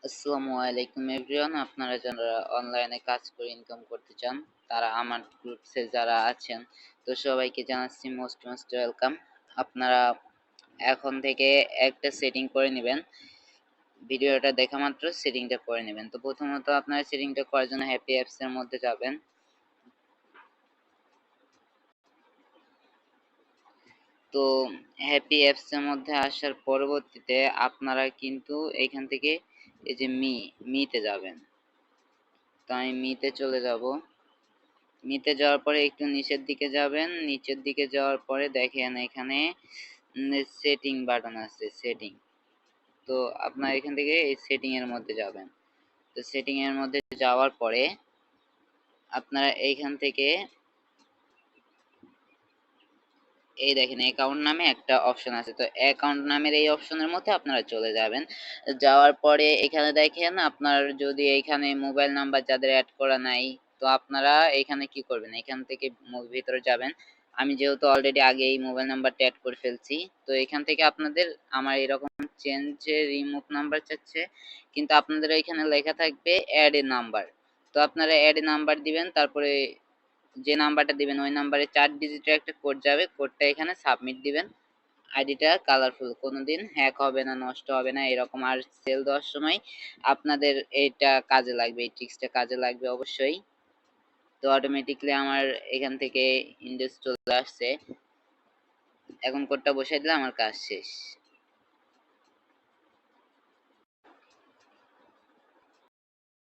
আসসালামু আলাইকুম এভরিওয়ান, আপনারা যারা অনলাইনে কাজ করে ইনকাম করতে চান তারা আমার গ্রুপসে যারা আছেন তো সবাইকে জানাচ্ছি মোস্ট ওয়েলকাম। আপনারা এখন থেকে একটা সেটিং করে নেবেন, ভিডিওটা দেখা মাত্র সেটিংটা করে নেবেন। তো প্রথমত আপনারা সেটিংটা করার জন্য হ্যাপি অ্যাপস এর মধ্যে যাবেন। তো হ্যাপি অ্যাপস এর মধ্যে আসার পরবর্তীতে আপনারা কিন্তু এখান থেকে এই যে মিতে যাবেন। তো আমি মিতে চলে যাব। নিতে যাওয়ার পরে একটু নিচের দিকে যাবেন, নিচের দিকে যাওয়ার পরে দেখেন এখানে সেটিং বাটন আছে, সেটিং। তো আপনার এখান থেকে এই সেটিং এর মধ্যে যাবেন। তো সেটিং এর মধ্যে যাওয়ার পরে আপনারা এইখান থেকে এই দেখেন অ্যাকাউন্ট নামে একটা অপশন আছে। তো অ্যাকাউন্ট নামের এই অপশনের মধ্যে আপনারা চলে যাবেন। যাওয়ার পরে এখানে দেখেন আপনার যদি এইখানে মোবাইল নাম্বার যাদের অ্যাড করা নাই, তো আপনারা এখানে কি করবেন, এখান থেকে ভিতরে যাবেন। আমি যেহেতু অলরেডি আগে এই মোবাইল নাম্বারটা অ্যাড করে ফেলছি, তো এখান থেকে আপনাদের আমার এরকম চেঞ্জ রিমুভ নাম্বার চাচ্ছে, কিন্তু আপনাদের এখানে লেখা থাকবে অ্যাড এ নাম্বার। তো আপনারা অ্যাড এ নাম্বার দিবেন, তারপরে যে নাম্বারটা দিবেন ওই নাম্বারে 4 ডিজিটের একটা কোড যাবে, কোডটা এখানে সাবমিট দিবেন। আইডিটা কালারফুল, কোনোদিন হ্যাক হবে না, নষ্ট হবে না এরকম। আর সেল দেওয়ার সময় আপনাদের এটা কাজে লাগবে, এই ট্রিক্সটা কাজে লাগবে অবশ্যই। তো অটোমেটিকলি আমার এখান থেকে ইনডেক্স চলে আসছে, এখন কোডটা বসাই দিলে আমার কাজ শেষ।